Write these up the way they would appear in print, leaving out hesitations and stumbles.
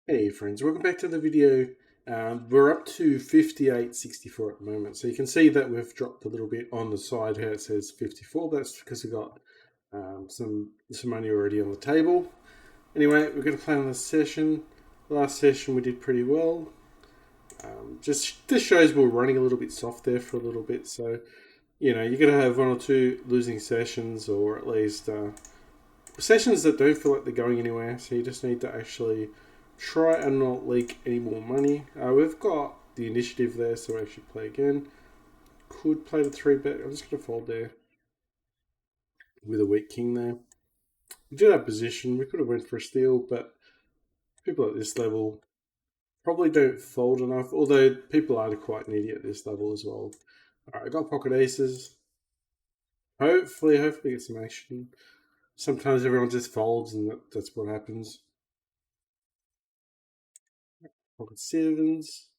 Hey friends, welcome back to the video. We're up to 58.64 at the moment, so you can see that we've dropped a little bit on the side here. It says 54. That's because we got some money already on the table. Anyway, we're going to play on this session. Last session we did pretty well. Just this shows we're running a little bit soft there for a little bit, so you're going to have one or two losing sessions, or at least sessions that don't feel like they're going anywhere. So you just need to actually try and not leak any more money. We've got the initiative there, so we actually play again. Could play the 3-bet. I'm just going to fold there with a weak king there. We did have position. We could have went for a steal, but people at this level probably don't fold enough, although people are quite needy at this level as well. Alright, I got pocket aces. Hopefully get some action. Sometimes everyone just folds and that's what happens. Pocket sevens.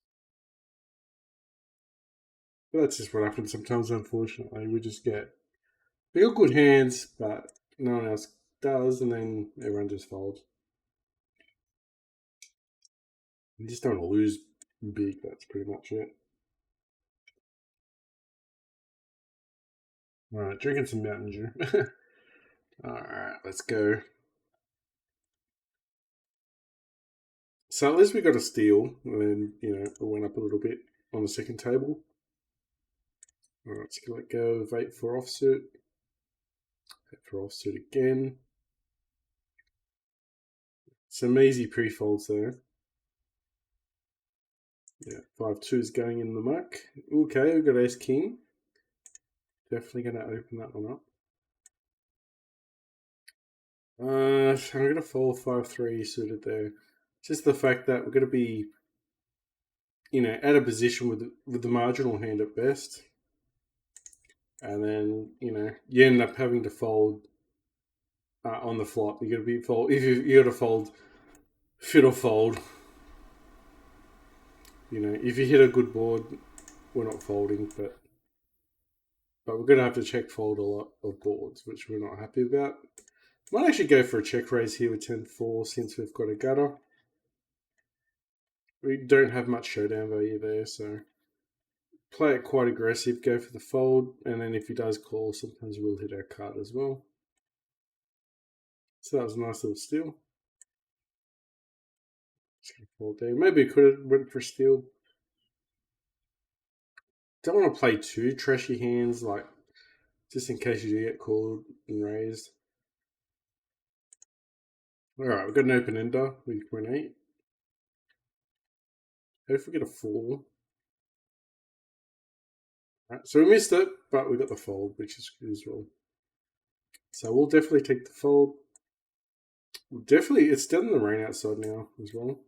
But that's just what happens sometimes, unfortunately. We got good hands, but no one else does, and then everyone just folds. You just don't want to lose big, that's pretty much it. Alright, drinking some Mountain Dew. Alright, let's go. So at least we got a steal, and then, it went up a little bit on the second table. Alright, let's let go of 8 for offsuit. 8 for offsuit again. Some easy pre-folds there. Yeah, 5-2 is going in the muck. Okay, we've got ace king. Definitely going to open that one up. I'm going to fold 5-3 suited there. Just the fact that we're going to be, out of position with the marginal hand at best. And then, you end up having to fold on the flop. You're going to be fold if you got to fold fiddle fold. If you hit a good board, we're not folding, but we're going to have to check fold a lot of boards, which we're not happy about. Might actually go for a check raise here with 10-4 since we've got a gutter. We don't have much showdown value there, so play it quite aggressive, go for the fold, and then if he does call, sometimes we'll hit our card as well. So that was a nice little steal. Just gonna fold there. Maybe we could have went for a steal. Don't want to play too trashy hands, like just in case you do get called and raised. Alright, we've got an open ender with queen 8. If we get a 4. Right, so we missed it, but we got the fold, which is good as well. So we'll definitely take the fold. It's done the rain outside now as well.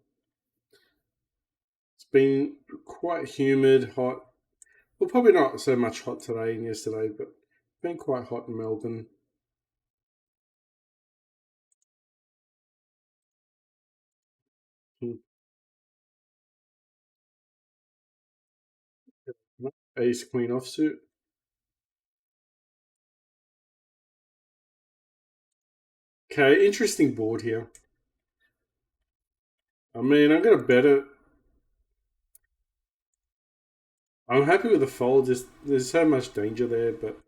It's been quite humid, hot. Well, probably not so much hot today and yesterday, but it's been quite hot in Melbourne. Ace queen offsuit. Okay, interesting board here. I mean, I'm going to bet it. I'm happy with the fold. Just there's so much danger there, but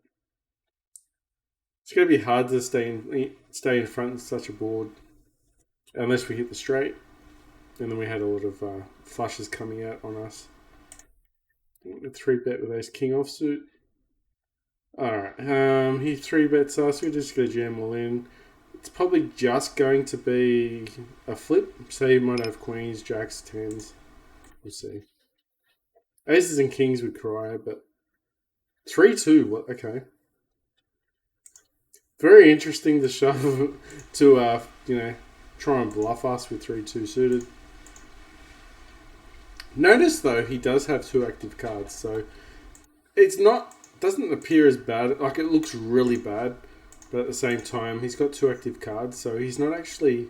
it's going to be hard to stay in front of such a board unless we hit the straight. And then we had a lot of flushes coming out on us. 3-bet with ace king offsuit. Alright, he 3-bets us. We're just going to jam all in. It's probably just going to be a flip. So he might have queens, jacks, tens. We'll see. Aces and kings would cry, but 3-2. What? Okay. Very interesting to shove to try and bluff us with 3-2 suited. Notice though he does have 2 active cards, so it's not doesn't appear as bad. Like it looks really bad, but at the same time he's got 2 active cards, so he's not actually.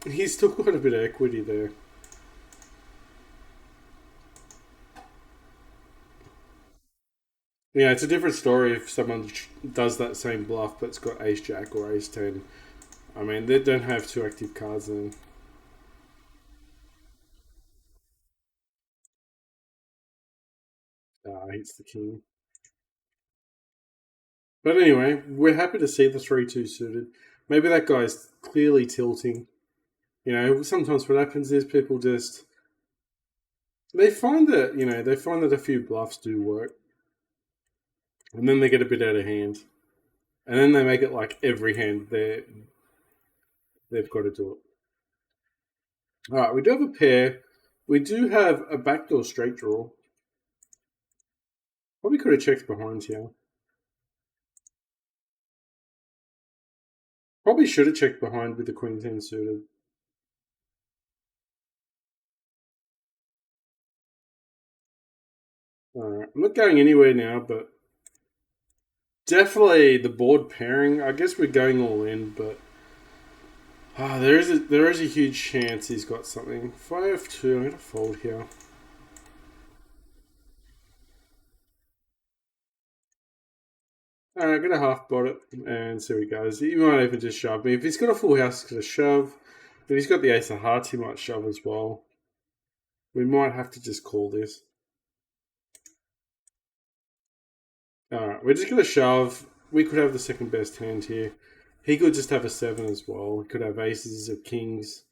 He's still got a bit of equity there. Yeah, it's a different story if someone does that same bluff but's got ace jack or ace 10. I mean, they don't have 2 active cards then. Hits the king. But anyway, we're happy to see the 3-2 suited. Maybe that guy's clearly tilting. You know, sometimes what happens is people just they find that a few bluffs do work, and then they get a bit out of hand, and then they make it like every hand they've got to do it. All right, we do have a pair. We do have a backdoor straight draw. Probably could have checked behind here. Probably should have checked behind with the queen 10 suited. Alright, I'm not going anywhere now, but definitely the board pairing. I guess we're going all in, but there is a huge chance he's got something. 5-2, I'm gonna fold here. Alright, I'm gonna half bot it and see where he goes. He might even just shove me. If he's got a full house, he's gonna shove. If he's got the ace of hearts, he might shove as well. We might have to just call this. Alright, we're just gonna shove. We could have the second best hand here. He could just have a 7 as well. He could have aces of kings.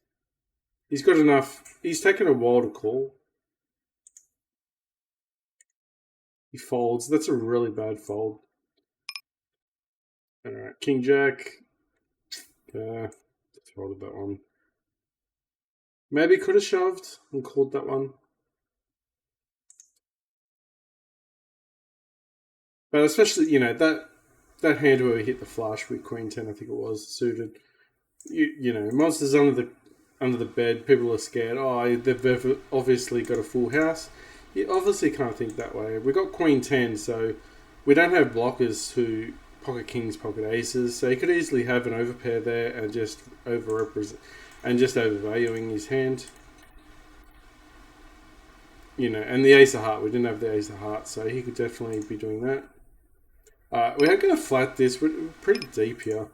He's got enough. He's taken a while to call. He folds. That's a really bad fold. Alright, king jack. Just folded that one. Maybe could have shoved and called that one. But especially, that hand where we hit the flush with queen 10, I think it was, suited. Monsters under the bed, people are scared. Oh, they've obviously got a full house. You obviously can't think that way. We got queen 10, so we don't have blockers who pocket kings, pocket aces. So he could easily have an overpair there and just overvaluing his hand. And the ace of heart. We didn't have the ace of heart, so he could definitely be doing that. We are going to flat this. We're pretty deep here.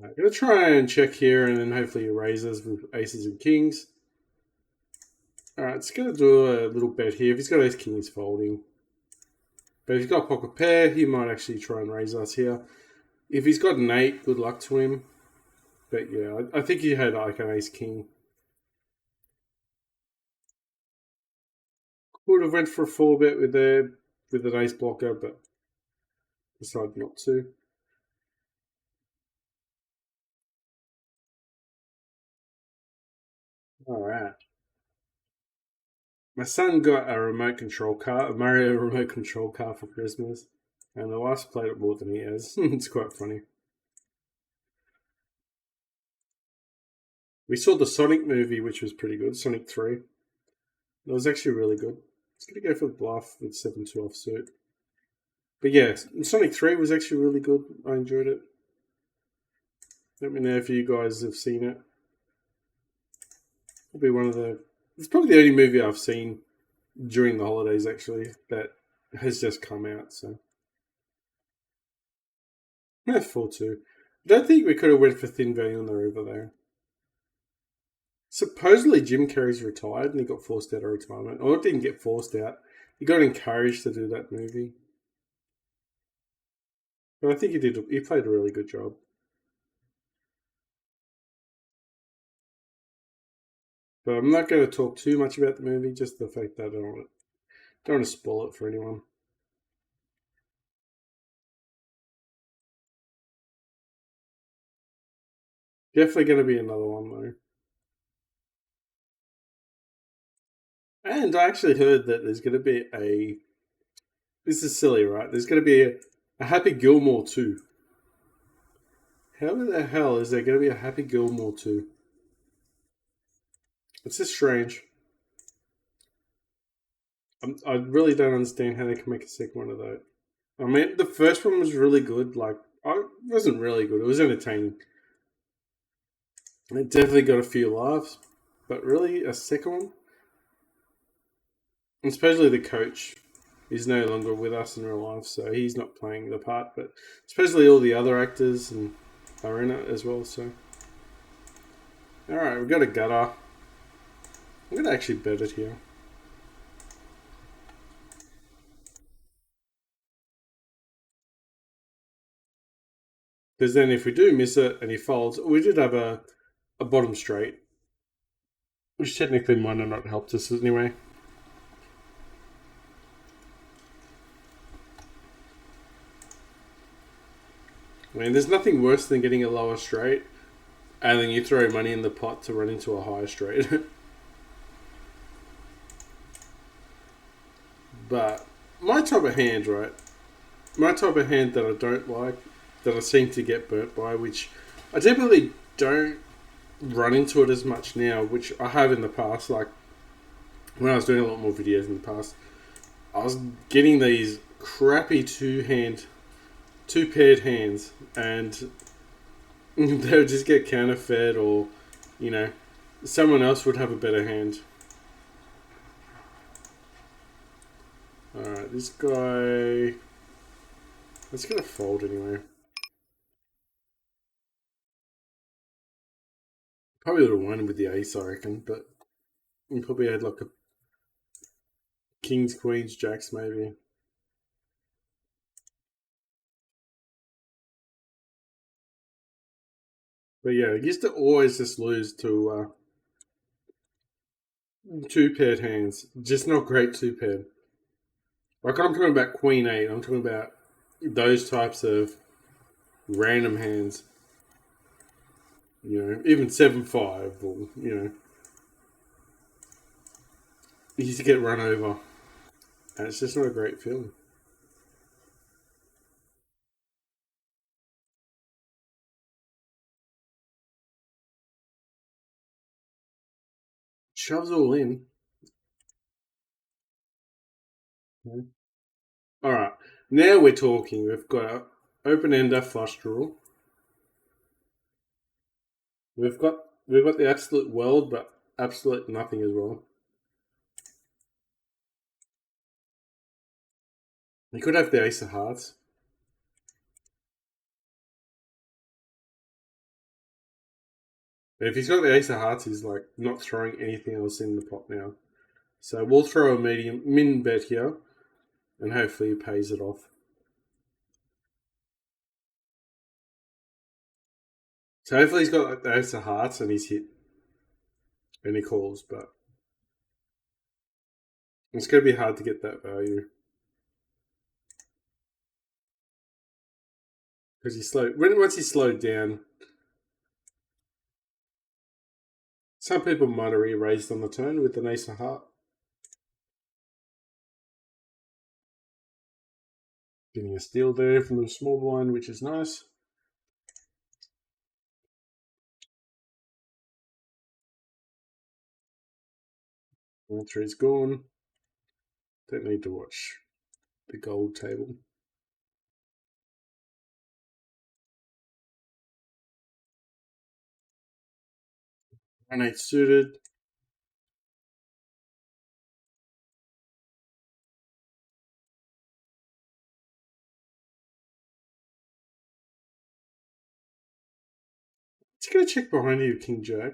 I'm going to try and check here, and then hopefully he raises with aces and kings. Alright, it's going to do a little bet here. If he's got ace king, he's folding. But if he's got a pocket pair, he might actually try and raise us here. If he's got an 8, good luck to him. But yeah, I think he had like an ace king. Would have went for a 4-bet with an ace blocker, but decided not to. Alright. My son got a remote control car, a Mario remote control car for Christmas, and the wife's played it more than he has. It's quite funny. We saw the Sonic movie, which was pretty good, Sonic 3. That was actually really good. It's going to go for the bluff with 7-2 offsuit. But yeah, Sonic 3 was actually really good. I enjoyed it. Let me know if you guys have seen it. It'll be it's probably the only movie I've seen during the holidays, actually, that has just come out, so. 4-2. I don't think we could have went for thin value on the river there. Supposedly Jim Carrey's retired and he got forced out of retirement. Or didn't get forced out. He got encouraged to do that movie. But I think he played a really good job. But I'm not going to talk too much about the movie, just the fact that I don't want to spoil it for anyone. Definitely going to be another one though. And I actually heard that there's going to be this is silly, right? There's going to be a Happy Gilmore 2. How the hell is there going to be a Happy Gilmore 2? It's just strange. I really don't understand how they can make a second one of that. I mean, the first one was really good. Like, it wasn't really good. It was entertaining. It definitely got a few laughs. But really, a second one? Especially the coach is no longer with us in real life, so he's not playing the part. But especially all the other actors are in it as well, so. Alright, we've got a gutter. I'm going to actually bet it here. Because then if we do miss it and he folds, we did have a bottom straight, which technically might have not helped us anyway. I mean, there's nothing worse than getting a lower straight and then you throw money in the pot to run into a higher straight. But my type of hand, right? My type of hand that I don't like, that I seem to get burnt by, which I typically don't run into it as much now, which I have in the past. Like when I was doing a lot more videos in the past, I was getting these crappy two paired hands, and they would just get counterfeit, or you know, someone else would have a better hand. Alright, this guy. Let's get a fold anyway. Probably would have won with the ace, I reckon, but we probably had like a kings, queens, jacks, maybe. But yeah, I used to always just lose to two paired hands. Just not great two paired. Like I'm talking about queen eight. I'm talking about those types of random hands. You know, even 7-5, or you know, you used to get run over, and it's just not a great feeling. Shoves all in. All right, now we're talking. We've got a open ender flush draw. We've got the absolute world, but absolute nothing as well. He could have the ace of hearts. But if he's got the ace of hearts, he's like not throwing anything else in the pot now. So we'll throw a medium min bet here, and hopefully he pays it off. So hopefully he's got like the ace of hearts and he's hit, and he calls. But it's going to be hard to get that value because he slowed. Once he slowed down, some people might have re-raised on the turn with an ace of heart. Getting a steal there from the small blind, which is nice. One three's gone. Don't need to watch the gold table. 1-8 suited. Just gonna check behind you, King Jack.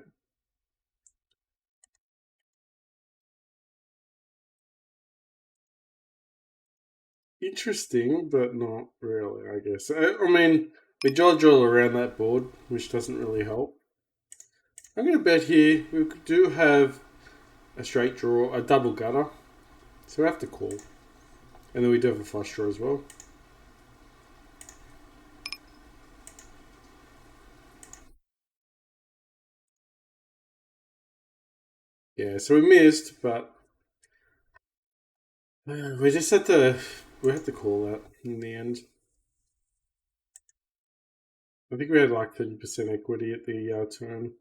Interesting, but not really, I guess. I mean, we dodge all around that board, which doesn't really help. I'm going to bet here we do have a straight draw, a double gutter, so we have to call. And then we do have a flush draw as well. Yeah, so we missed, but we just had to call that in the end. I think we had like 30% equity at the turn.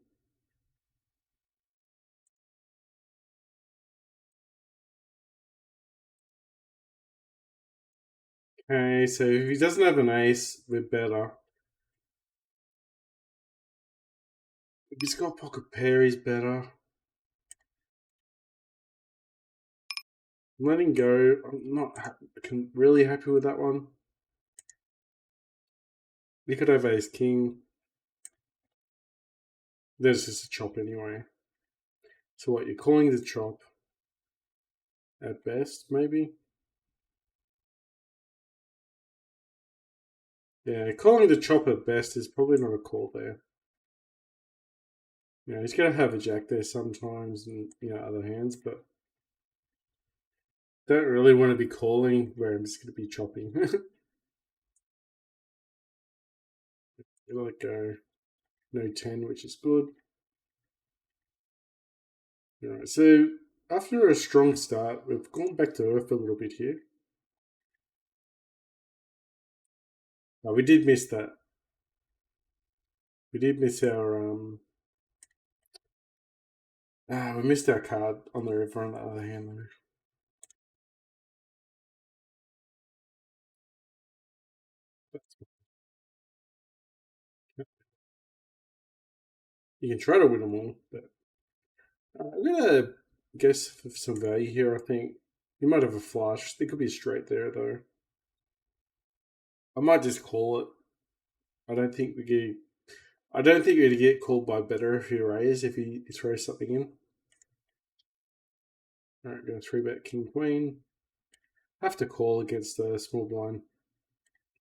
Okay, so if he doesn't have an ace, we're better. If he's got pocket pair, he's better. I'm letting go. I'm not really happy with that one. He could have ace king. There's just a chop anyway. So what, you're calling the chop at best, maybe? Yeah, calling the chop at best is probably not a call there. You know, he's going to have a jack there sometimes and, other hands, but don't really want to be calling where I'm just going to be chopping. Let it go. No 10, which is good. All right, so after a strong start, we've gone back to earth a little bit here. We did miss that. We did miss we missed our card on the river on the other hand though. You can try to win them all, but I'm gonna guess for some value here. I think you might have a flush. There could be a straight there though. I might just call it. I don't think we get. I don't think we'd get called by better if he raise if he throws something in. All right, going to 3-bet king queen. Have to call against the small blind.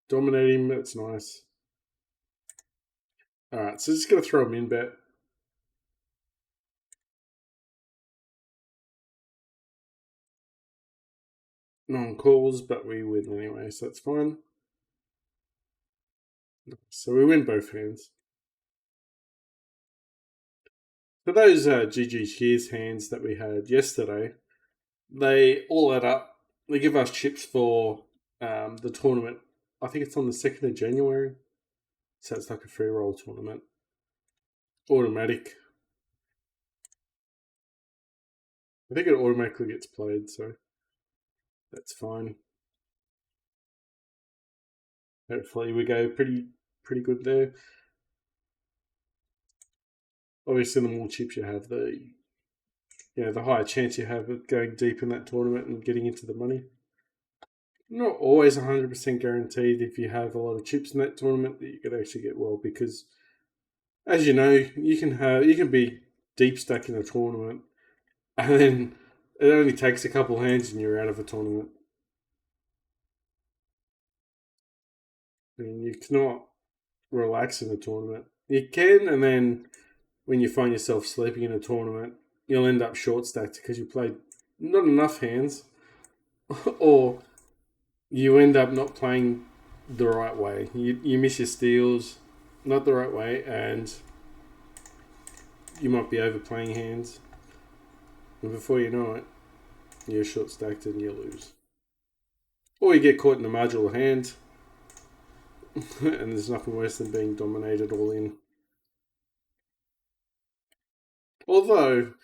Dominate him. That's nice. All right, so just gonna throw him in bet. No one calls, but we win anyway, so that's fine. So we win both hands. For those GG Cheers hands that we had yesterday, they all add up. They give us chips for the tournament. I think it's on the 2nd of January. So it's like a free roll tournament. Automatic. I think it automatically gets played, so that's fine. Hopefully we go pretty good there. Obviously the more chips you have, the higher chance you have of going deep in that tournament and getting into the money. Not always 100% guaranteed if you have a lot of chips in that tournament that you could actually get well, because as you know, you can be deep stuck in a tournament and then it only takes a couple hands and you're out of a tournament. And you cannot relax in a tournament. You can, and then when you find yourself sleeping in a tournament, you'll end up short stacked because you played not enough hands, or you end up not playing the right way. You miss your steals, not the right way, and you might be overplaying hands. And before you know it, you're short stacked and you lose. Or you get caught in a marginal hand, and there's nothing worse than being dominated all in. Although,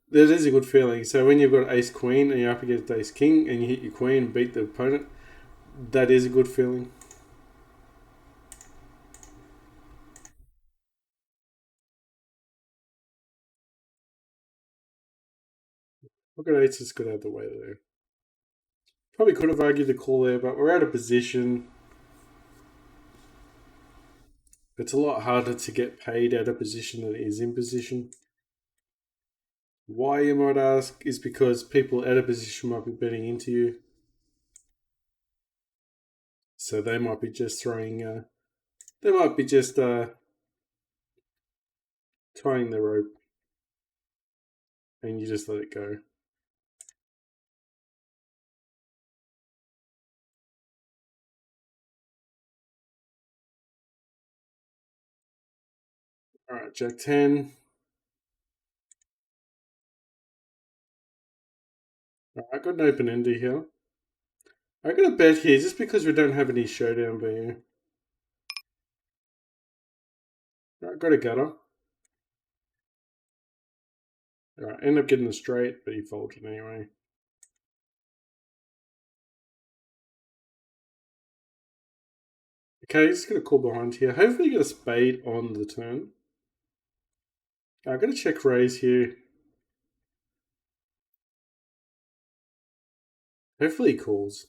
there is a good feeling. So when you've got ace queen and you're up against ace king and you hit your queen and beat the opponent, that is a good feeling. Look at ace just got out of the way there. Probably could have argued the call there, but we're out of position. It's a lot harder to get paid out of position than it is in position. Why, you might ask, is because people out of position might be betting into you. So they might be just throwing, they might be just tying the rope and you just let it go. All right, Jack 10. All right, got an open ender here. I'm going to bet here just because we don't have any showdown value. All right, got a gutter. All right, end up getting a straight, but he folded anyway. Okay, just going to call behind here. Hopefully get a spade on the turn. I'm going to check raise here. Hopefully he calls.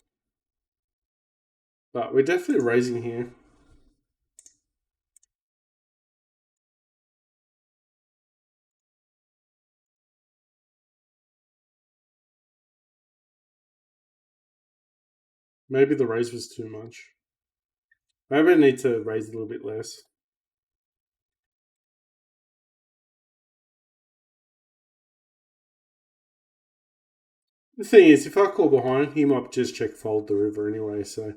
But we're definitely raising here. Maybe the raise was too much. Maybe I need to raise a little bit less. The thing is, if I call behind, he might just check fold the river anyway, so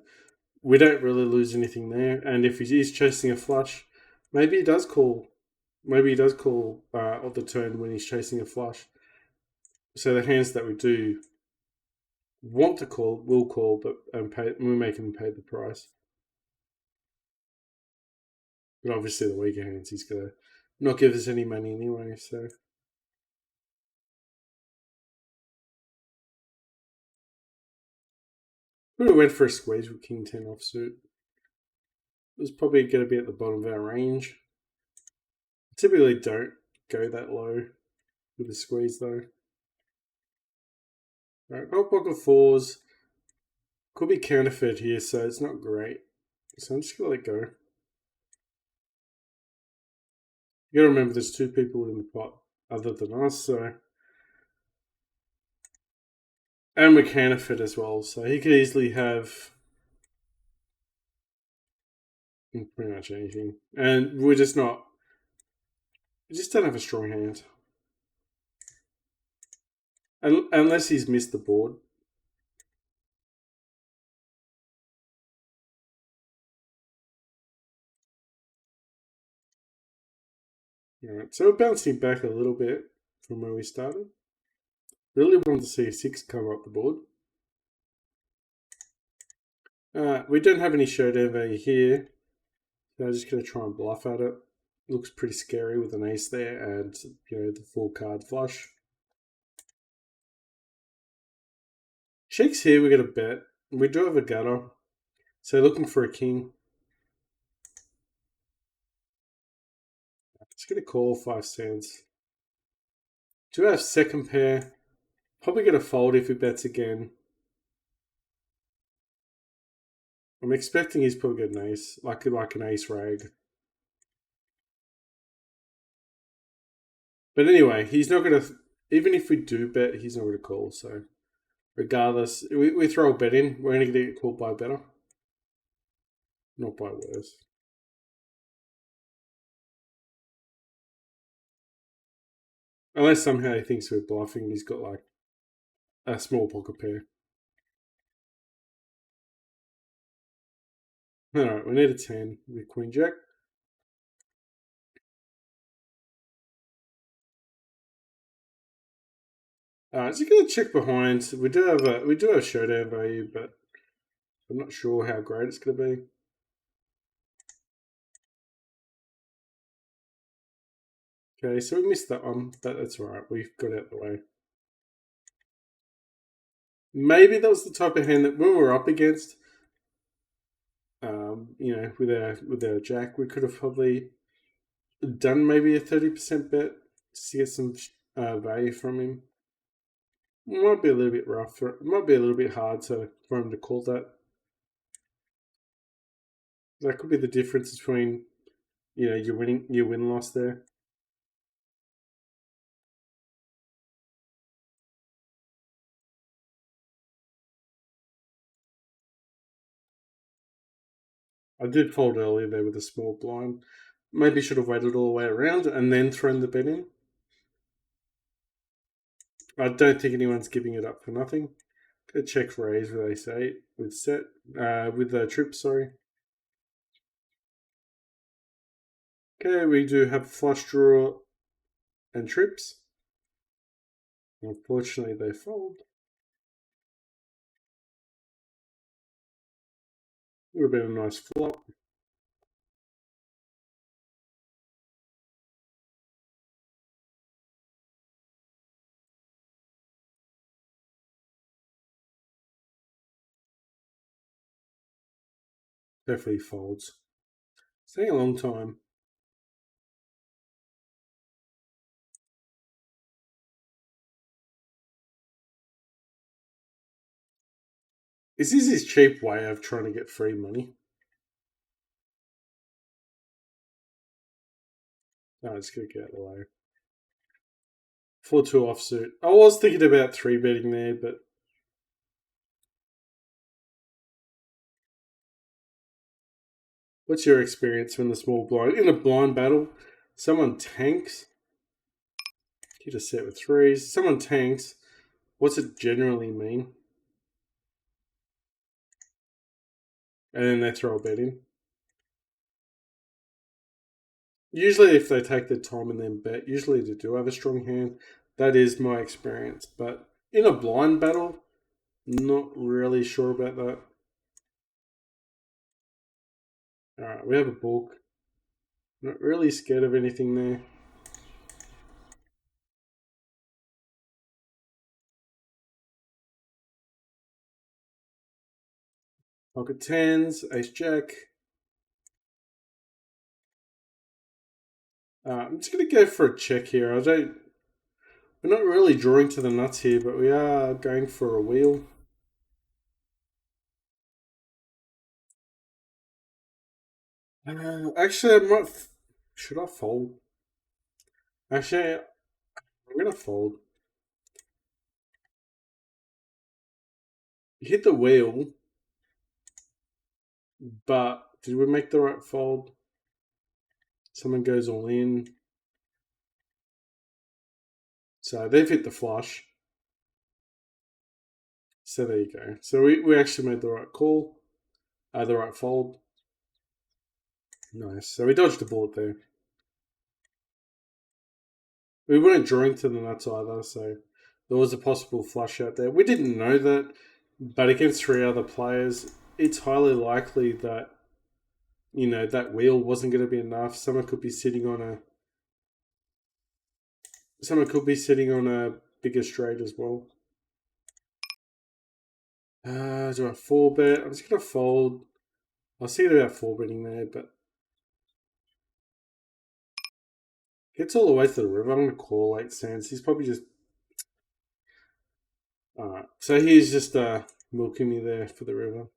we don't really lose anything there. And if he is chasing a flush, maybe he does call. Maybe he does call on the turn when he's chasing a flush. So the hands that we do want to call will call, but we make him pay the price. But obviously, the weaker hands, he's gonna not give us any money anyway. So we would have went for a squeeze with King 10 offsuit. It was probably going to be at the bottom of our range. Typically, don't go that low with the squeeze though. Right, got pocket fours. Could be counterfeit here, so it's not great. So I'm just gonna let go. You gotta remember there's two people in the pot other than us, so. And we're counterfeit as well, so he could easily have pretty much anything. And we're just not. We just don't have a strong hand. Unless he's missed the board. Alright, so we're bouncing back a little bit from where we started. Really wanted to see a 6 come up the board. We don't have any showdown value here. So I'm just going to try and bluff at it. Looks pretty scary with an ace there and the full card flush. Checks here, we get a bet. We do have a gutter. So looking for a king. Just going to call 5 cents. Do have second pair. Probably going to fold if he bets again. I'm expecting he's probably got an ace, like an ace rag. But anyway, he's not going to, even if we do bet, he's not going to call. So regardless, we throw a bet in, we're going to get called by better. Not by worse. Unless somehow he thinks we're bluffing and he's got like a small pocket pair. Alright, we need a 10 with Queen Jack. Just gonna check behind. We do have showdown value, but I'm not sure how great it's gonna be. Okay, so we missed that one, but that's alright. We've got out the way. Maybe that was the type of hand that when we were up against, with our jack, we could have probably done maybe a 30% bet just to get some value from him. It might be a little bit rough. It might be a little bit hard for him to call that. That could be the difference between your win loss there. I did fold earlier there with a small blind. Maybe should have waited all the way around and then thrown the bet in. I don't think anyone's giving it up for nothing. A check raise with ace 8 with set with the trip, sorry. Okay, we do have flush draw and trips. Unfortunately, they fold. Would have been a nice flop. Definitely folds. It's taking a long time. Is this his cheap way of trying to get free money? No, it's going to get out of the way. 4-2 offsuit. I was thinking about 3-betting there, but What's your experience when the small blind in a blind battle? Someone tanks. Hit a set with threes. Someone tanks. What's it generally mean? And then they throw a bet in. Usually, if they take their time and then bet, usually they do have a strong hand. That is my experience. But in a blind battle, not really sure about that. Alright, we have a book. Not really scared of anything there. Pocket tens, ace jack. I'm just going to go for a check here. We're not really drawing to the nuts here, but we are going for a wheel. Actually, should I fold? Actually, I'm going to fold. You hit the wheel, but did we make the right fold? Someone goes all in. So they've hit the flush. So there you go. So we actually made the right call. The right fold. Nice. So we dodged a bullet there. We weren't drawing to the nuts either, so there was a possible flush out there. We didn't know that, but against three other players, it's highly likely that that wheel wasn't going to be enough. Someone could be sitting on a bigger straight as well. Do I four bet? I'm just going to fold. I was thinking about four betting there, but gets all the way to the river. I'm going to call 8 cents. He's probably just... Alright, so he's just milking me there for the river.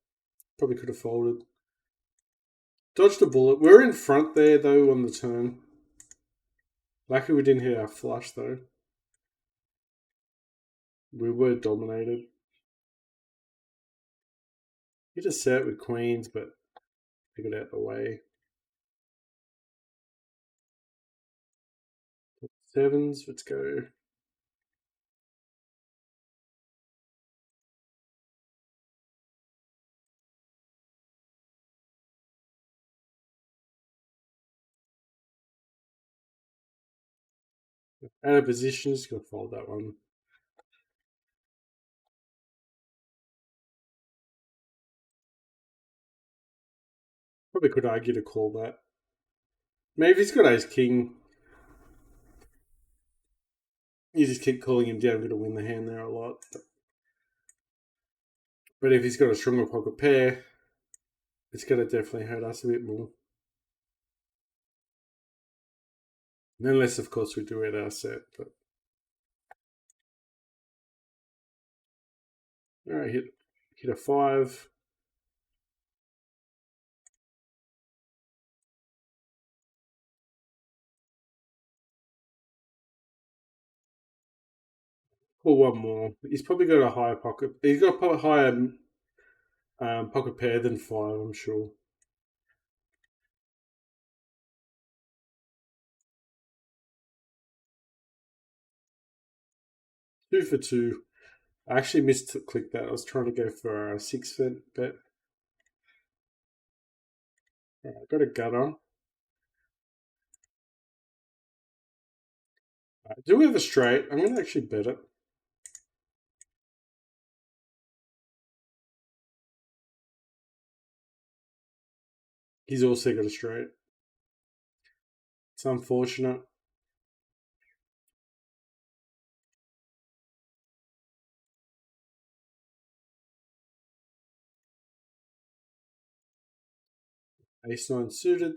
Probably could have folded. Dodged a bullet. We're in front there, though, on the turn. Lucky we didn't hit our flush, though. We were dominated. Hit a set with queens, but they got out the way. Sevens, let's go. Out of position, just gonna fold that one. Probably could argue to call that. Maybe he's got ace king. You just keep calling him down, gonna win the hand there a lot. But if he's got a stronger pocket pair, it's gonna definitely hurt us a bit more. Unless, of course, we do it our set. But all right, hit a 5. Pull one more. He's probably got a higher pocket. He's got a higher pocket pair than 5, I'm sure. Two for two. I actually missed to click that. I was trying to go for a 6 bet. All right, got a gutter. Do we have a straight? I'm going to actually bet it. He's also got a straight. It's unfortunate. Ace 9 suited.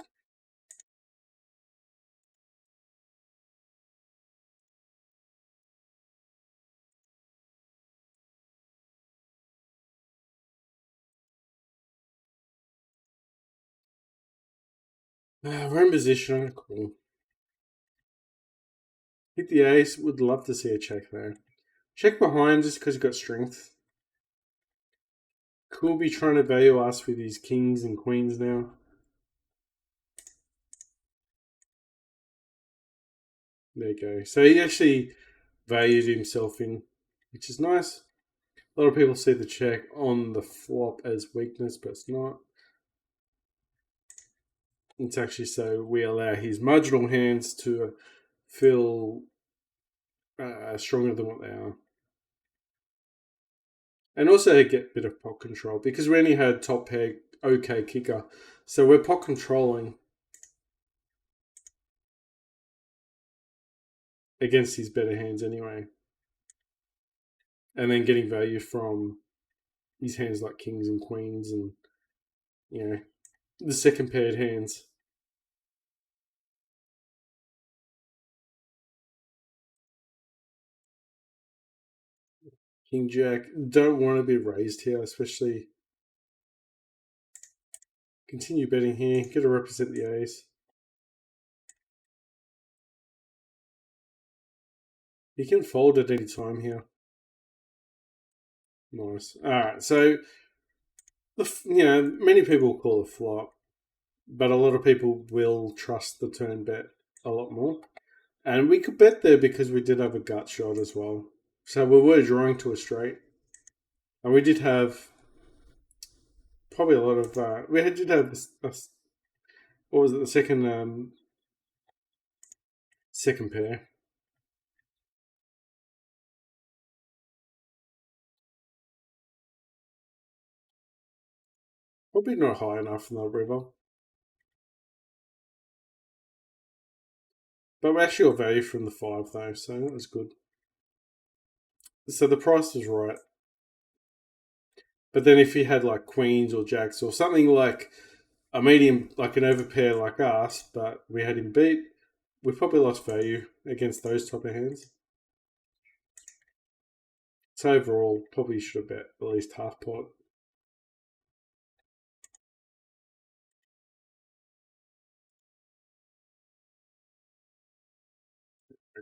We're in position. Cool. Hit the ace. Would love to see a check there. Check behind just because he's got strength. Could be trying to value us with his kings and queens now. There you go. So he actually valued himself in, which is nice. A lot of people see the check on the flop as weakness, but it's not. It's actually so we allow his marginal hands to feel stronger than what they are. And also get a bit of pot control because we only had top pair OK kicker. So we're pot controlling against his better hands anyway. And then getting value from his hands like kings and queens and, you know, the second paired hands. King Jack, don't want to be raised here, especially. Continue betting here, get to represent the ace. You can fold at any time here. Nice. All right, so many people call it flop, but a lot of people will trust the turn bet a lot more. And we could bet there because we did have a gut shot as well. So we were drawing to a straight, and we did have probably a lot of. Did have what was it? The second pair. Probably not high enough in the river. But we actually got value from the 5 though, so that was good. So the price was right. But then if he had like queens or jacks or something like a medium, like an overpair like us, but we had him beat, we probably lost value against those type of hands. So overall, probably should have bet at least half pot.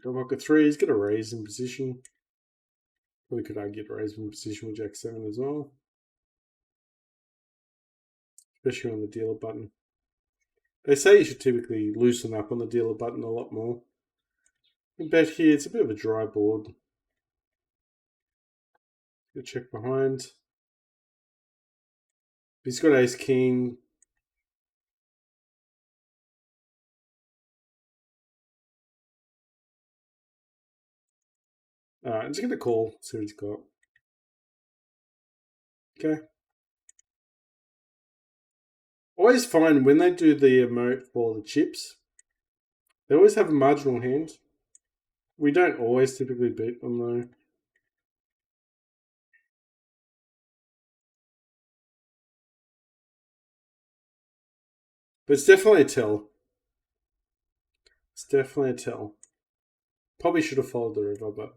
Pocket 3, he's got a raise in position. We could argue to raise in position with Jack 7 as well. Especially on the dealer button. They say you should typically loosen up on the dealer button a lot more. I bet here it's a bit of a dry board. Go check behind. He's got ace king. Alright, I'm just gonna call, see what he's got. Okay. Always find when they do the emote for the chips, they always have a marginal hand. We don't always typically beat them though. But it's definitely a tell. It's definitely a tell. Probably should have followed the river, but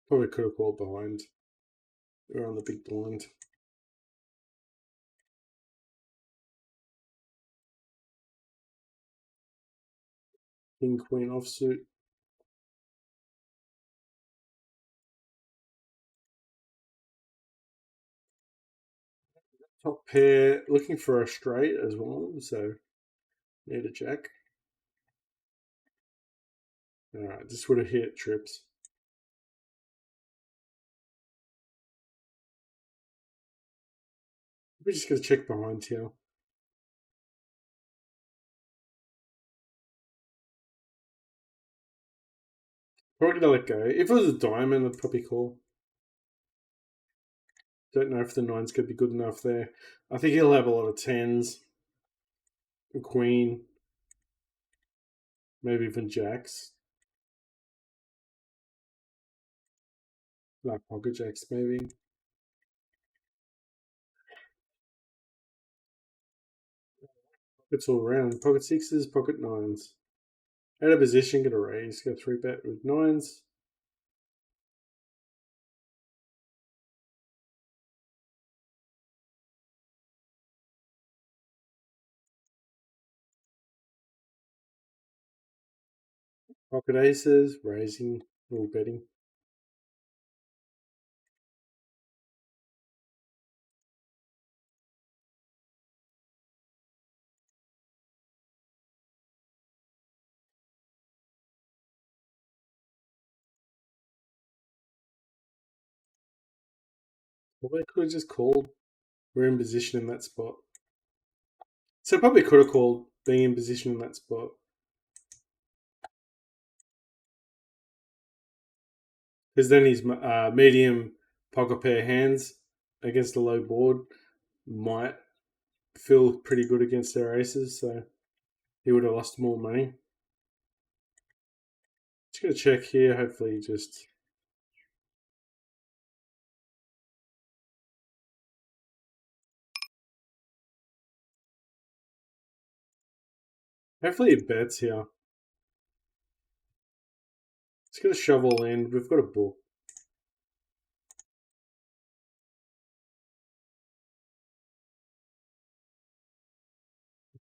probably could have called behind. We're on the big blind. King, queen offsuit. Top pair, looking for a straight as well, so need a jack. Alright, this would have hit trips. We're just going to check behind here. Probably going to let go. If it was a diamond, I'd probably call. Don't know if the 9's going to be good enough there. I think he'll have a lot of 10s. A queen. Maybe even jacks. Like pocket jacks, maybe. Pockets all around. Pocket 6s, pocket 9s. Out of position, going to raise. Go 3-bet with 9s. Pocket aces, raising, all betting. Well, they could have just called. We're in position in that spot. So probably could have called being in position in that spot. Because then his medium pocket pair hands against the low board might feel pretty good against their aces, so he would have lost more money. Just gonna check here. Hopefully, hopefully it bets here. Just gonna shovel in. We've got a book.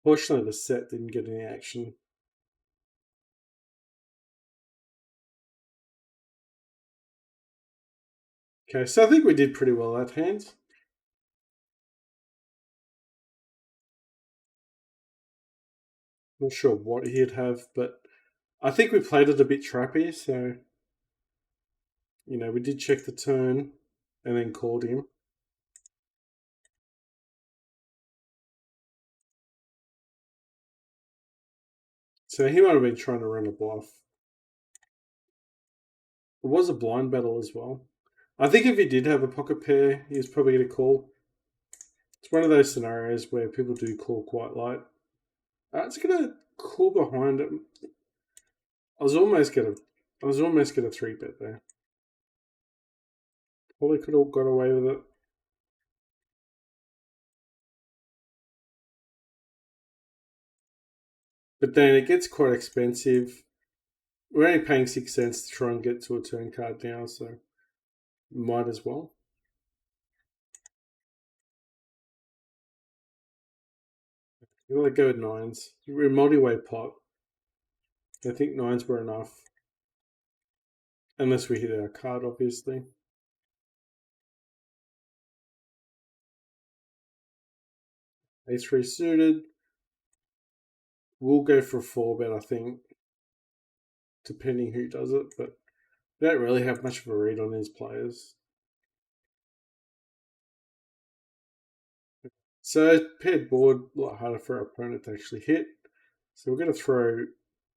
Fortunately, the set didn't get any action. Okay, so I think we did pretty well that hand. Not sure what he'd have, but I think we played it a bit trappy, so we did check the turn and then called him. So he might have been trying to run a bluff. It was a blind battle as well. I think if he did have a pocket pair, he was probably going to call. It's one of those scenarios where people do call quite light. It's going to call behind it. I was almost going to three bet there. Probably could have got away with it. But then it gets quite expensive. We're only paying 6 cents to try and get to a turn card now, so might as well. You want to go with nines. We're a multi-way pot. I think nines were enough. Unless we hit our card, obviously. A3 suited. We'll go for a 4 bet, I think, depending who does it, but we don't really have much of a read on these players. So paired board, a lot harder for our opponent to actually hit. So we're going to throw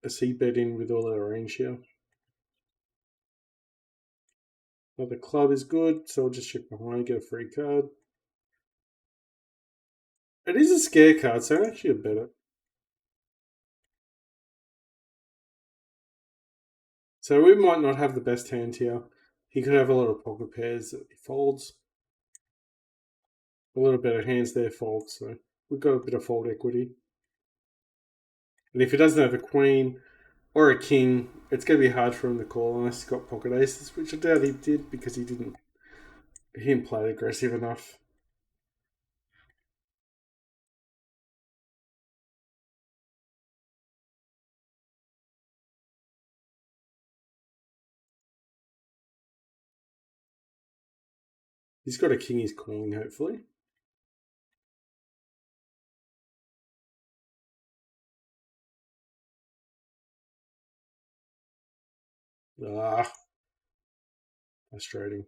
a C bet in with all our range here. Now the club is good, so we'll just check behind, get a free card. It is a scare card, so I'm actually a better. So we might not have the best hand here. He could have a lot of pocket pairs that he folds. A little bit of hands there fold, so we've got a bit of fold equity. And if he doesn't have a queen or a king, it's going to be hard for him to call unless he's got pocket aces, which I doubt he did because he didn't play aggressive enough. He's got a king he's calling, hopefully. Ah, frustrating.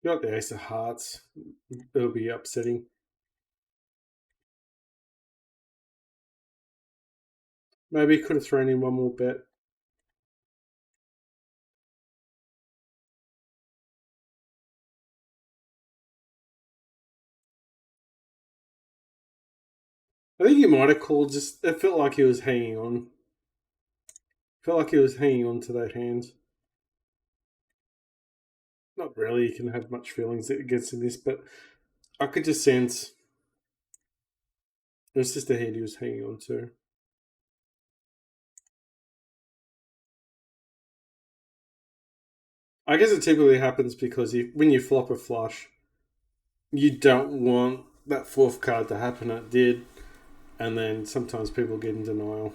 Got the ace of hearts. It'll be upsetting. Maybe could have thrown in one more bet. I think he might have called. Just it felt like he was hanging on. Felt like he was hanging on to that hand. Not really. You can have much feelings that it gets in this, but I could just sense it was just a hand he was hanging on to. I guess it typically happens because when you flop a flush, you don't want that fourth card to happen. It did, and then sometimes people get in denial.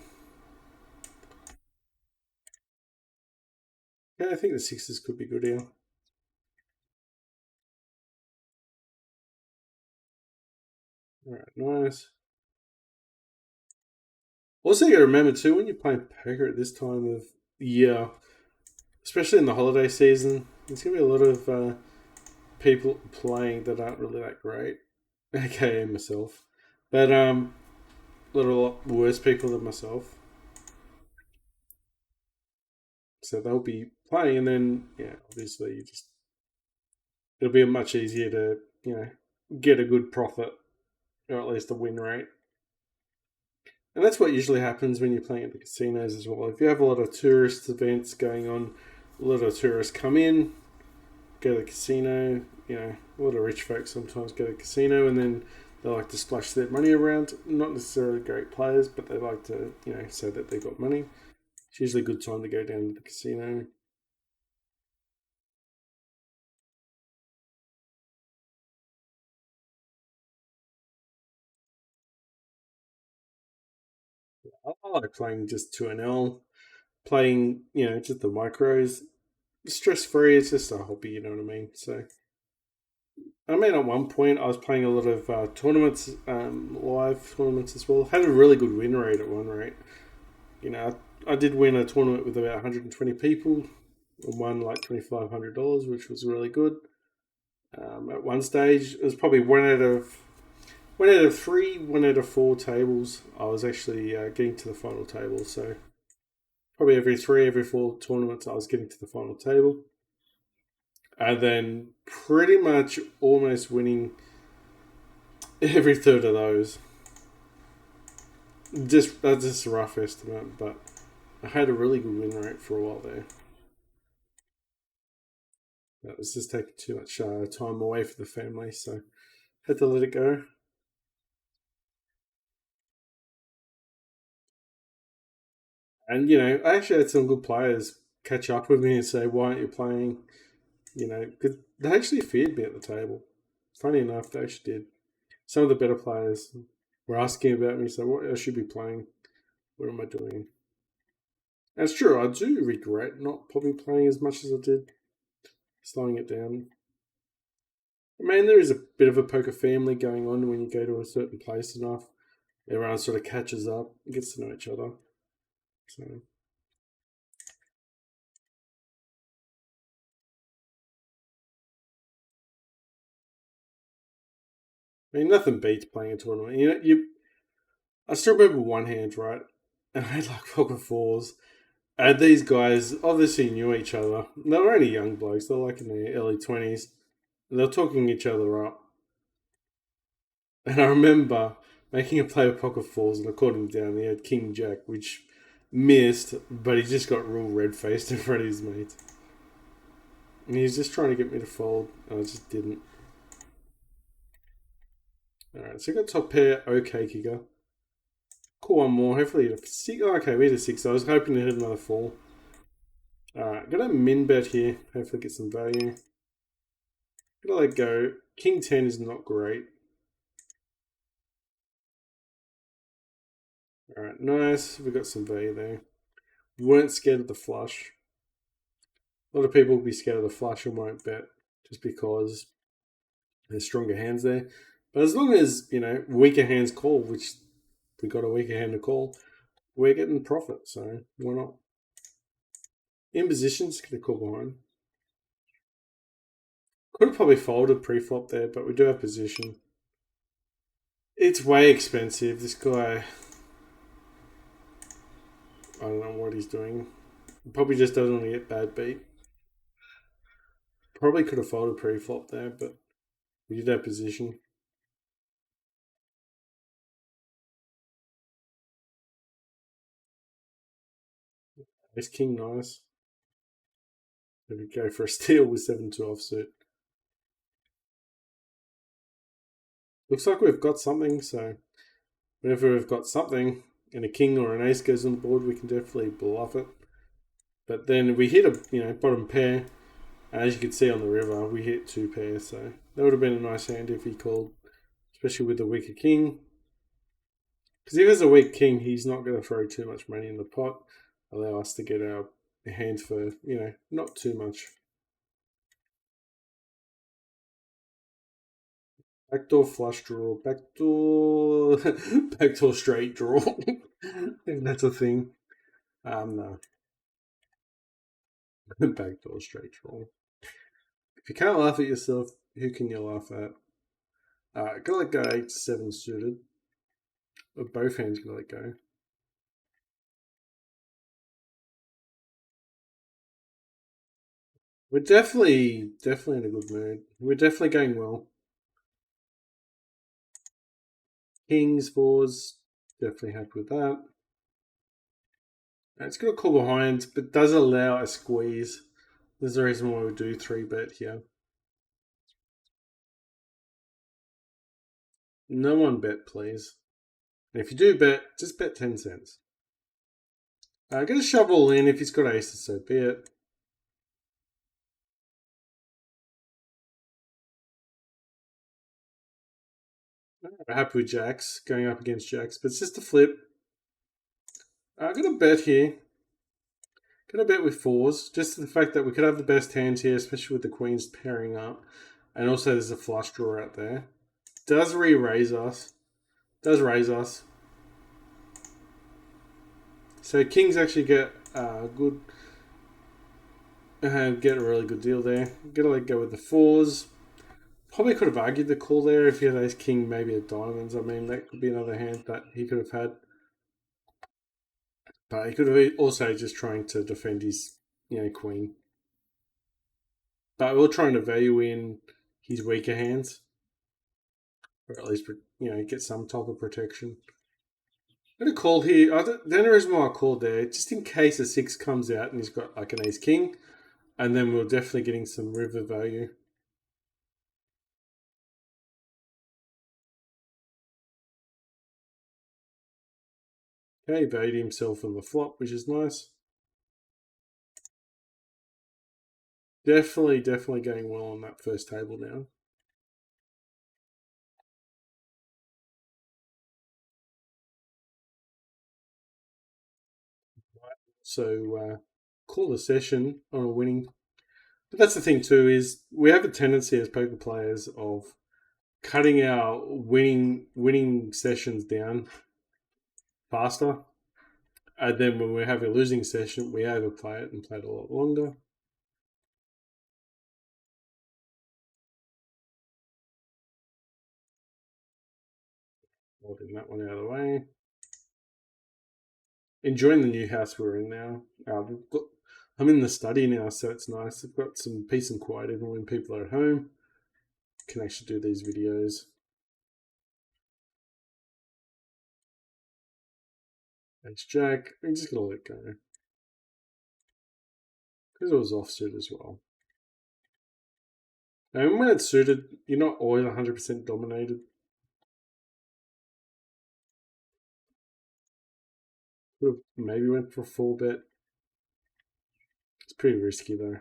Yeah, I think the sixes could be good here. All right, nice. Also, you got to remember too when you're playing poker at this time of year, especially in the holiday season, there's gonna be a lot of people playing that aren't really that great, aka myself. But a lot worse people than myself. So they'll be playing, and then yeah, obviously you just it'll be much easier to get a good profit or at least a win rate. And that's what usually happens when you're playing at the casinos as well. If you have a lot of tourist events going on, a lot of tourists come in, go to the casino. A lot of rich folks sometimes go to the casino and then they like to splash their money around. Not necessarily great players, but they like to, say that they've got money. It's usually a good time to go down to the casino. I like playing just 2NL, playing, just the micros. Stress free, it's just a hobby, you know what I mean? So, I mean, at one point, I was playing a lot of tournaments, live tournaments as well. Had a really good win rate at one rate. I did win a tournament with about 120 people and won like $2,500, which was really good. At one stage, it was probably one out of three, 1 out of 4 tables. I was actually getting to the final table. So probably every 4 tournaments, I was getting to the final table, and then pretty much almost winning every third of those. Just that's just a rough estimate, but I had a really good win rate for a while there. That was just taking too much time away for the family, so had to let it go. And I actually had some good players catch up with me and say, "Why aren't you playing?" Because they actually feared me at the table. Funny enough, they actually did. Some of the better players were asking about me, so what I should be playing. What am I doing? And it's true, I do regret not probably playing as much as I did, slowing it down. I mean, there is a bit of a poker family going on when you go to a certain place enough. Everyone sort of catches up, gets to know each other. So, I mean, nothing beats playing a tournament. I still remember one hand, right? And I had like poker fours. And these guys obviously knew each other. They were only young blokes. They're like in their early 20s. They're talking each other up. And I remember making a play with poker fours and I caught him down. He had King Jack, which missed, but he just got real red faced in front of his mates. And he was just trying to get me to fold, and I just didn't. Alright, so I got top pair, okay kicker. Call one more, hopefully hit a six. Oh, okay, we hit a six. I was hoping to hit another four. Alright, got a min bet here, hopefully get some value. Gotta let go. King 10 is not great. Alright, nice. We got some value there. We weren't scared of the flush. A lot of people will be scared of the flush and won't bet just because there's stronger hands there. But as long as, weaker hands call, which we got a weaker hand to call, we're getting profit. So why not? In positions, get a call behind. Could have probably folded pre-flop there, but we do have position. It's way expensive. This guy, I don't know what he's doing. Probably just doesn't want to get bad beat. Probably could have folded pre-flop there, but we did have position. Ace King, nice. Then we go for a steal with 7-2 offsuit. Looks like we've got something, so whenever we've got something and a king or an ace goes on the board, we can definitely bluff it. But then we hit a bottom pair. As you can see on the river, we hit 2 pairs, so that would have been a nice hand if he called, especially with the weaker king. Because if there's a weak king, he's not going to throw too much money in the pot. Allow us to get our hand for not too much. Backdoor flush draw. Backdoor. Backdoor straight draw. If that's a thing. No. Backdoor straight draw. If you can't laugh at yourself, who can you laugh at? Gotta let go 8-7 suited. Or both hands gotta let go. We're definitely in a good mood. We're definitely going well. Kings, fours, definitely happy with that. It's got a call behind, but does allow a squeeze. There's a reason why we do 3-bet here. No one bet, please. And if you do bet, just bet 10 cents. Get a shovel in if he's got aces, so be it. We're happy with jacks, going up against jacks, but it's just a flip. I'm going to bet here. Going to bet with fours, just the fact that we could have the best hands here, especially with the queens pairing up. And also there's a flush draw out there. Does re-raise us. Does raise us. So kings actually get good, get a really good deal there. Gotta let go with the fours. Probably could have argued the call there if he had ace king, maybe a diamonds. I mean, that could be another hand that he could have had. But he could have also just trying to defend his, queen. But we're trying to value in his weaker hands, or at least get some type of protection. I'm gonna call here. The only reason why I called there, just in case a 6 comes out and he's got like an ace king, and then we're definitely getting some river value. Okay, valued himself on the flop, which is nice. Definitely going well on that first table now. So call the session on a winning. But that's the thing too, is we have a tendency as poker players of cutting our winning sessions down faster. And then when we have a losing session, we overplay it and play it a lot longer. Holding that one out of the way. Enjoying the new house we're in now. I'm in the study now, so it's nice. I've got some peace and quiet even when people are at home. Can actually do these videos. Ace Jack. I'm just gonna let go because it was offsuit as well. And when it's suited, you're not always 100% dominated. Would have maybe went for a 4-bet. It's pretty risky though.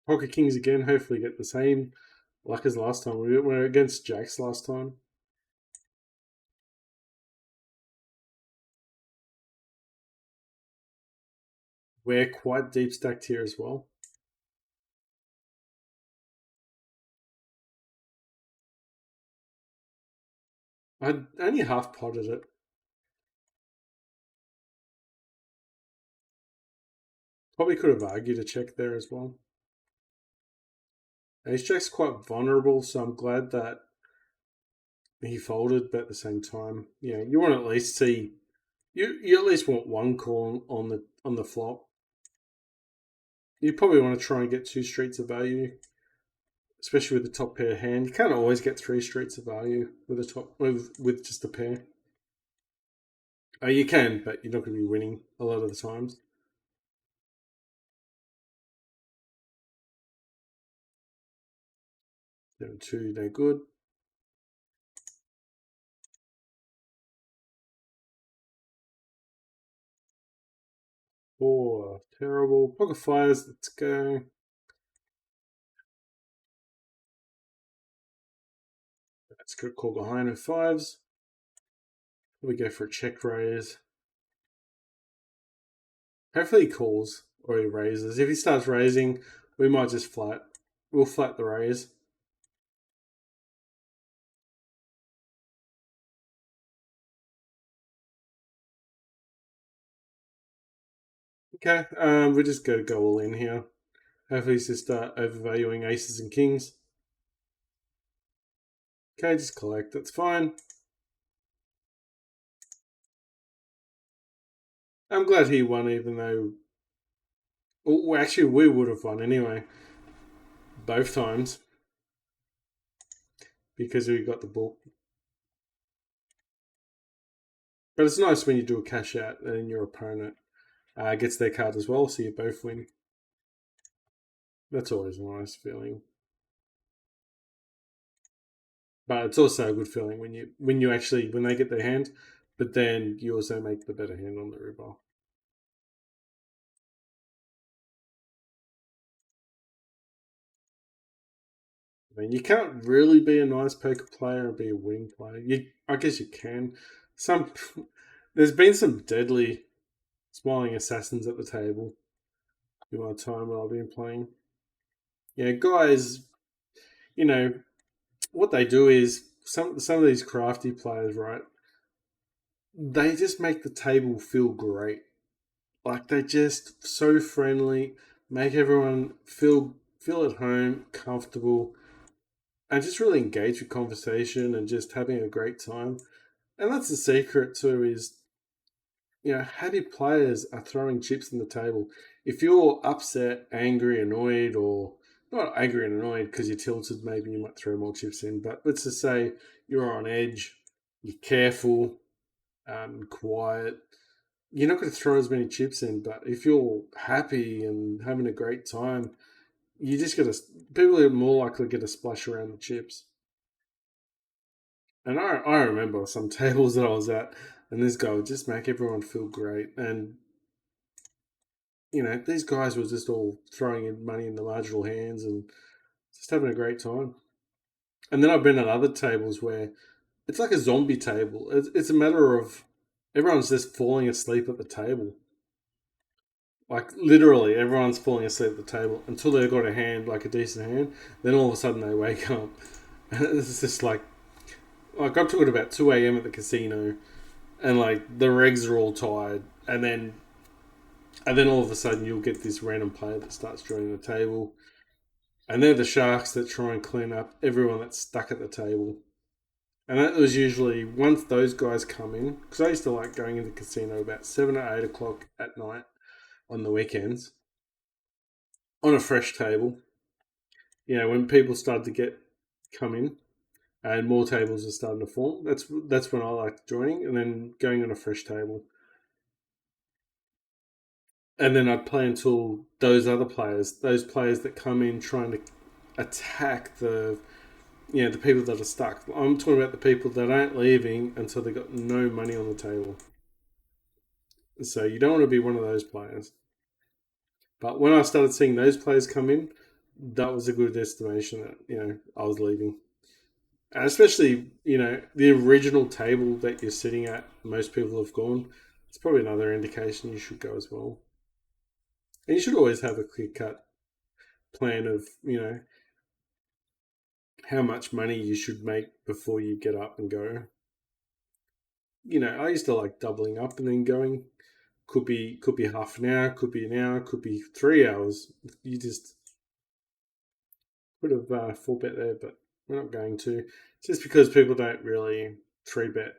Pocket kings again. Hopefully get the same luck as last time. We were against jacks last time. We're quite deep stacked here as well. I only half potted it. Probably could have argued a check there as well. Ace Jack's quite vulnerable, so I'm glad that he folded, but at the same time, you want to at least see you at least want one call on the flop. You probably want to try and get 2 streets of value, especially with the top pair hand. You can't always get 3 streets of value with a top with just a pair. Oh, you can, but you're not going to be winning a lot of the times. 7-2, no good. Four, terrible. Pocket fires, let's go. That's good call behind with 5s. We go for a check raise. Hopefully he calls or he raises. If he starts raising, we might just flat. We'll flat the raise. Okay, we're just going to go all in here. Hopefully, just start overvaluing aces and kings. Okay, just collect. That's fine. I'm glad he won, even though. Well, actually, we would have won anyway, both times, because we got the book. But it's nice when you do a cash out and your opponent gets their card as well, so you both win. That's always a nice feeling. But it's also a good feeling when you actually when they get their hand, but then you also make the better hand on the river. I mean, you can't really be a nice poker player and be a winning player. I guess you can. Some there's been some deadly smiling assassins at the table in my time when I've been playing. Yeah, guys, you know what they do is some of these crafty players, right? They just make the table feel great. Like they're just so friendly, make everyone feel at home, comfortable, and just really engage with conversation and just having a great time. And that's the secret too is happy players are throwing chips on the table. If you're upset, angry, annoyed, or not angry and annoyed because you're tilted, maybe you might throw more chips in. But let's just say you're on edge, you're careful, quiet. You're not going to throw as many chips in. But if you're happy and having a great time, you just get people are more likely to get a splash around the chips. And I remember some tables that I was at, and this guy would just make everyone feel great. And these guys were just all throwing in money in the marginal hands and just having a great time. And then I've been at other tables where it's like a zombie table. It's a matter of everyone's just falling asleep at the table. Like literally, everyone's falling asleep at the table until they've got a hand, like a decent hand. Then all of a sudden they wake up. And it's just like I'm talking about 2 a.m. at the casino, and like the regs are all tired, and then all of a sudden you'll get this random player that starts joining the table, and they're the sharks that try and clean up everyone that's stuck at the table. And that was usually once those guys come in, because I used to like going into the casino about 7 or 8 o'clock at night on the weekends on a fresh table. When people started to come in and more tables are starting to form. That's when I like joining and then going on a fresh table. And then I'd play until those players that come in trying to attack the people that are stuck. I'm talking about the people that aren't leaving until they got no money on the table. So you don't want to be one of those players. But when I started seeing those players come in, that was a good estimation that I was leaving. And especially the original table that you're sitting at, most people have gone. It's probably another indication you should go as well. And you should always have a clear cut plan of how much money you should make before you get up and go. I used to like doubling up and then going. Could be half an hour, could be an hour, could be 3 hours. You just would have full bet there, but we're not going to. Just because people don't really three bet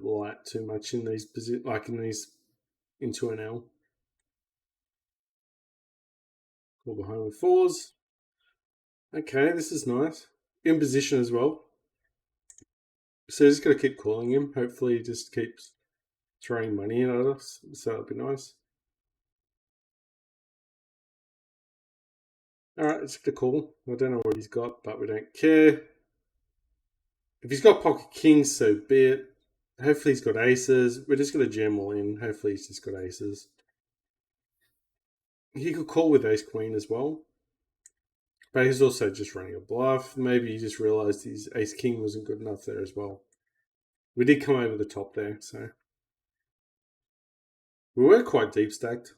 light too much in these like in these into an L. Call behind with fours. Okay, this is nice. In position as well. So just gotta keep calling him. Hopefully he just keeps throwing money in at us. So that'd be nice. Alright, let's get a call. I don't know what he's got, but we don't care. If he's got pocket kings, so be it. Hopefully he's got aces. We're just gonna jam all in. Hopefully he's just got aces. He could call with ace queen as well. But he's also just running a bluff. Maybe he just realised his ace king wasn't good enough there as well. We did come over the top there, so we were quite deep stacked.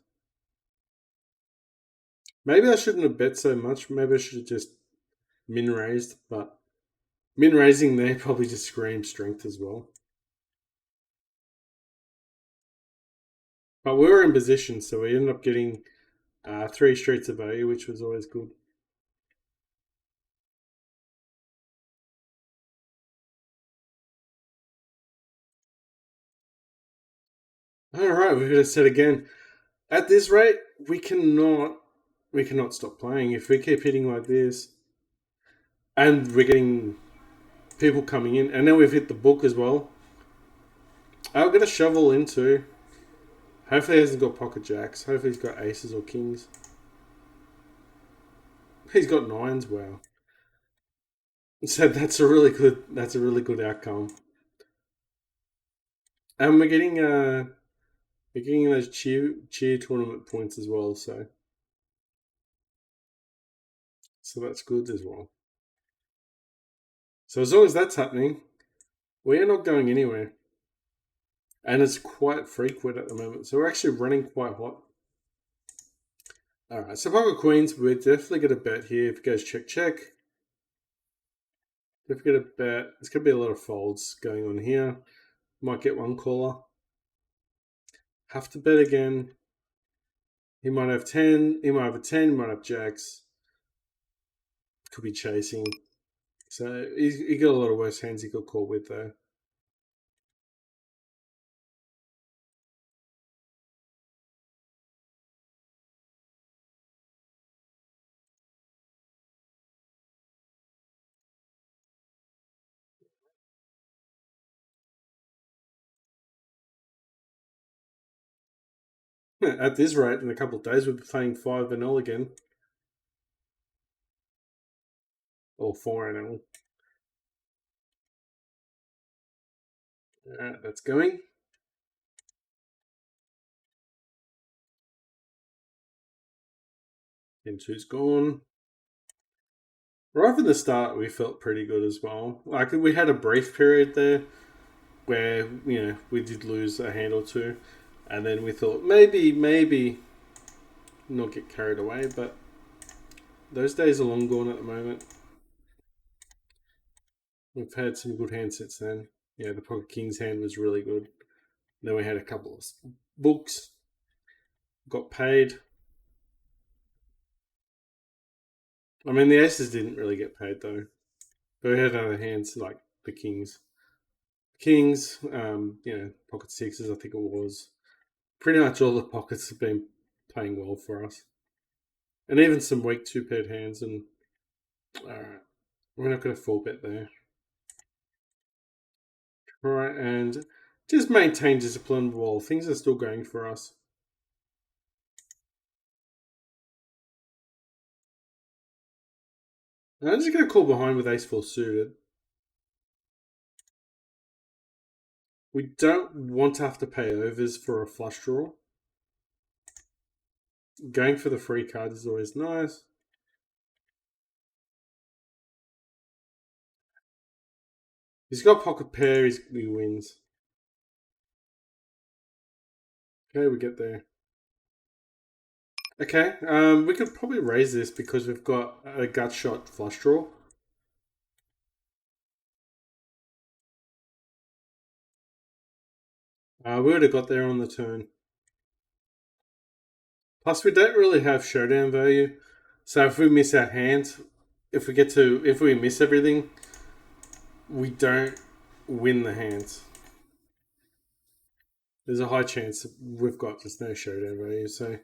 Maybe I shouldn't have bet so much. Maybe I should have just min raised, but min raising there probably just screams strength as well. But we were in position, so we ended up getting 3 streets of value, which was always good. All right, we're going to set again. At this rate, we cannot stop playing if we keep hitting like this, and we're getting people coming in, and then we've hit the book as well. I'll get a shovel into. Hopefully, he hasn't got pocket jacks. Hopefully, he's got aces or kings. He's got nines. Wow. So that's a really good. That's a really good outcome. And we're getting those cheer tournament points as well. So that's good as well. So as long as that's happening, we are not going anywhere. And it's quite frequent at the moment. So we're actually running quite hot. All right, so pocket queens, we're definitely going to bet here. If it goes check, check. If we get a bet, there's going to be a lot of folds going on here. Might get one caller. Have to bet again. He might have 10. He might have a 10. He might have jacks. Could be chasing. So he got a lot of worse hands he could call with though. At this rate, in a couple of days, we'll be playing 5-0 again. Or 4-0. Alright, that's going. And 2's gone. Right from the start, we felt pretty good as well. Like, we had a brief period there where, we did lose a hand or two. And then we thought maybe not get carried away, but those days are long gone at the moment. We've had some good hands since then. Yeah, the Pocket King's hand was really good. Then we had a couple of books, got paid. I mean, the aces didn't really get paid though. But we had other hands like the kings. Kings, pocket sixes, I think it was. Pretty much all the pockets have been playing well for us. And even some weak two paired hands. And alright, we're not going to full bet there. Alright, and just maintain discipline while things are still going for us. I'm just going to call behind with ace four suited. We don't want to have to pay overs for a flush draw. Going for the free card is always nice. He's got pocket pair, he wins. Okay, we get there. Okay, we could probably raise this because we've got a gut shot flush draw. We would have got there on the turn. Plus, we don't really have showdown value. So if we miss our hand, if we miss everything, we don't win the hands. There's a high chance that we've got just no showdown value. So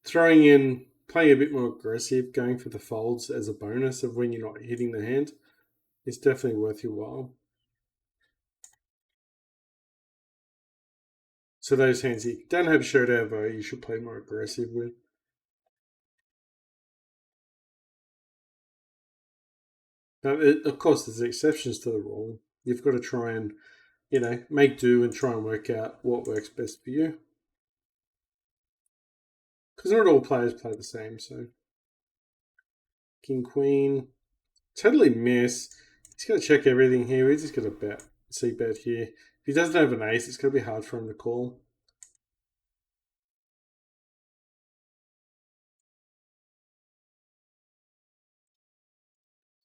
playing a bit more aggressive, going for the folds as a bonus of when you're not hitting the hand, is definitely worth your while. So those hands you don't have showdown value, you should play more aggressive with. But of course, there's exceptions to the rule. You've got to try and, make do and try and work out what works best for you. Because not all players play the same, so. King, Queen. Totally miss. He's going to check everything here. He's just going to bet. Bet here. If he doesn't have an ace, it's going to be hard for him to call.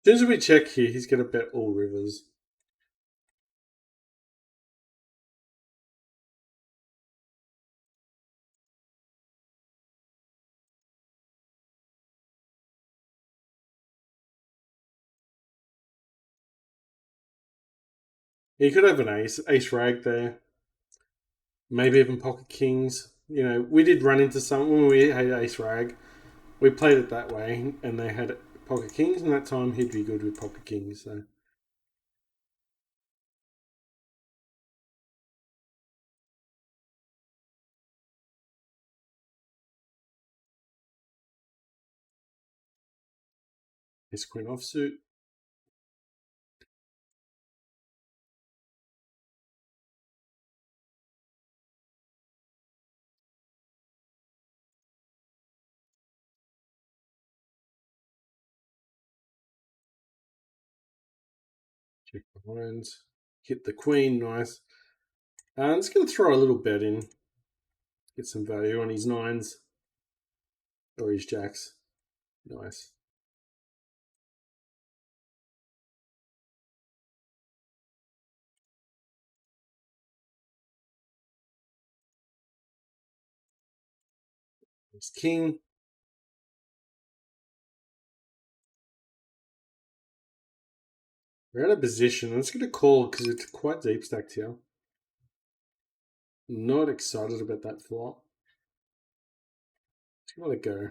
As soon as we check here, he's going to bet all rivers. He could have an ace rag there. Maybe even pocket kings. You know, we did run into some when we had ace rag. We played it that way, and they had pocket kings, and that time he'd be good with pocket kings. So his queen offsuit. Check behind. Hit the queen, nice. And it's going to throw a little bet in. Get some value on his nines. Or his jacks. Nice. His king. We're out of position. I'm just going to call because it's quite deep stacked here. Not excited about that flop. Just let it go.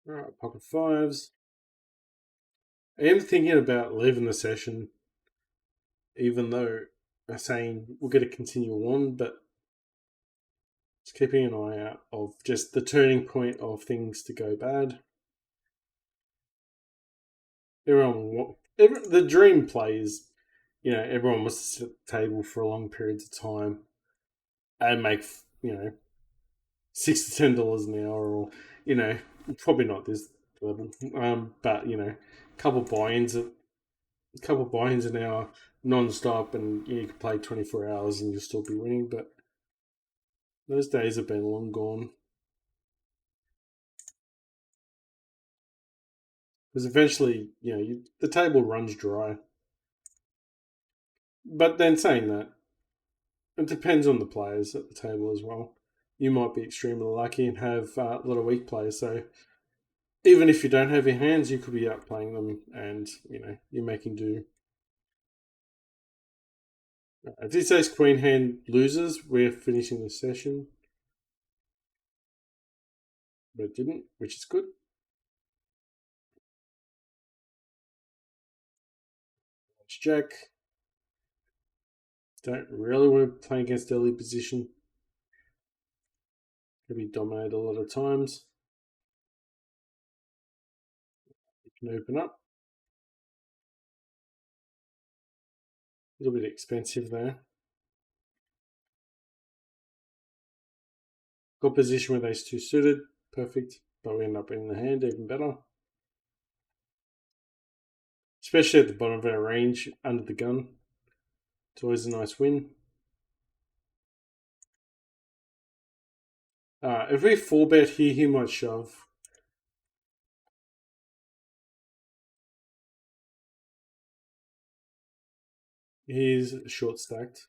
Alright, pocket fives. I am thinking about leaving the session, even though I'm saying we're going to continue on, but just keeping an eye out of just the turning point of things to go bad. The dream plays, you know, everyone wants to sit at the table for long periods of time and make, you know, $6 to $10 an hour, or you know, probably not this level, but you know, a couple buy-ins an hour non-stop, and you can play 24 hours and you'll still be winning. But those days have been long gone. Because eventually, you know, the table runs dry. But then saying that, it depends on the players at the table as well. You might be extremely lucky and have a lot of weak players. So even if you don't have your hands, you could be outplaying them, and you know you're making do. If this ace queen hand loses, we're finishing the session. But it didn't, which is good. Let's check. Don't really want to play against early position. Can be dominated a lot of times. You can open up. A little bit expensive there. Got position with ace two suited. Perfect. But we end up in the hand, even better. Especially at the bottom of our range, under the gun. It's always a nice win. If we 4-bet here, he might shove. He's short stacked.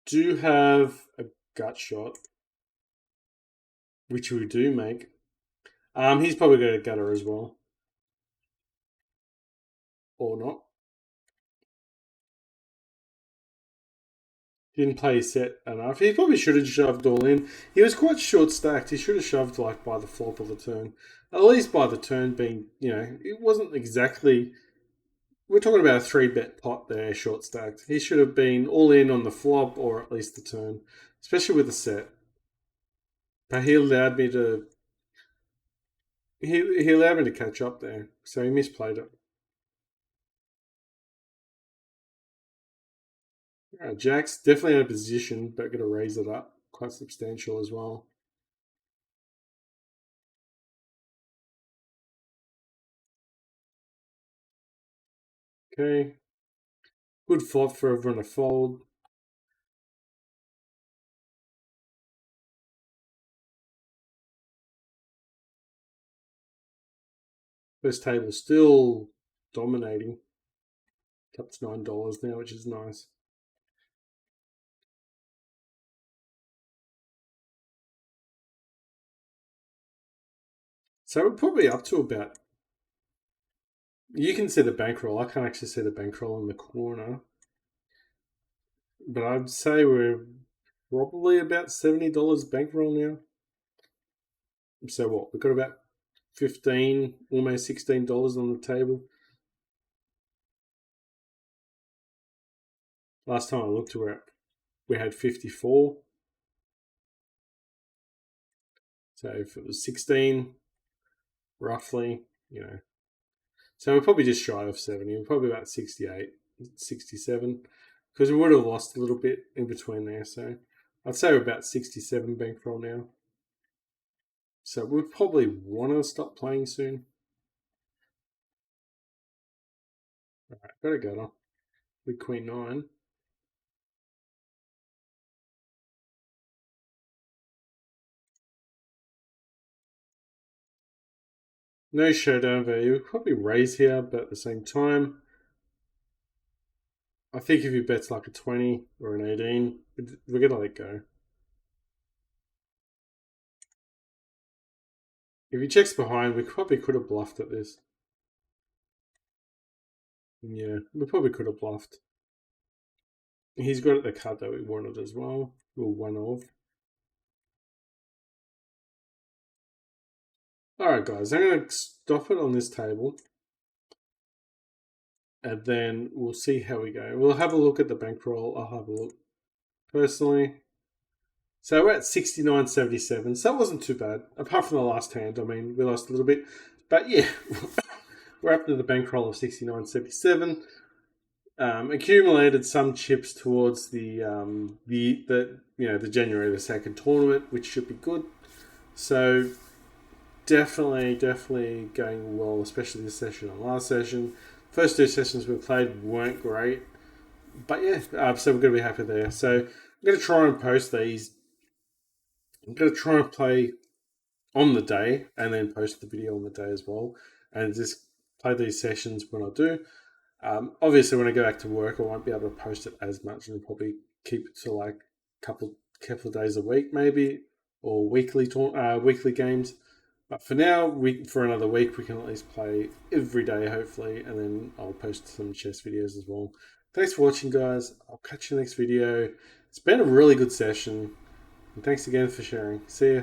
Do have a gut shot, which we do make. He's probably got a gutter as well. Or not. Didn't play his set enough. He probably should have shoved all in. He was quite short stacked. He should have shoved like by the flop of the turn. At least by the turn being, you know, it wasn't exactly. We're talking about a 3-bet pot there, short stacked. He should have been all in on the flop or at least the turn, especially with the set. But he allowed me to. He allowed me to catch up there, so he misplayed it. Jack's definitely in a position, but going to raise it up quite substantial as well. Okay. Good flop for everyone to fold. First table still dominating. It's up to $9 now, which is nice. So we're probably up to about. You can see the bankroll. I can't actually see the bankroll in the corner, but I'd say we're probably about $70 bankroll now. So what? We've got about 15, almost $16 on the table. Last time I looked, we had 54. So if it was 16, roughly, So we're probably just shy of 70. We're probably about 68, 67, because we would have lost a little bit in between there. So I'd say we're about 67 bankroll now. So we probably want to stop playing soon. All right, got a gutter with Queen 9. No showdown value. We'll probably raise here, but at the same time, I think if he bets like a 20 or an 18, we're going to let go. If he checks behind, we probably could have bluffed at this. Yeah, we probably could have bluffed. He's got the card that we wanted as well. Or one of. Alright guys, I'm going to stop it on this table. And then we'll see how we go. We'll have a look at the bankroll. I'll have a look personally. So we're at 69.77. So that wasn't too bad. Apart from the last hand. I mean, we lost a little bit. But yeah, we're up to the bankroll of 69.77. Accumulated some chips towards the January the 2nd tournament, which should be good. So definitely going well, especially this session and last session. First two sessions we played weren't great, but yeah, so we're going to be happy there. So I'm going to try and post these. I'm going to try and play on the day and then post the video on the day as well, and just play these sessions when I do. Obviously, when I go back to work, I won't be able to post it as much, and I'll probably keep it to like a couple of days a week, maybe, or weekly games. But for now, for another week, we can at least play every day, hopefully, and then I'll post some chess videos as well. Thanks for watching, guys. I'll catch you next video. It's been a really good session, and thanks again for sharing. See ya.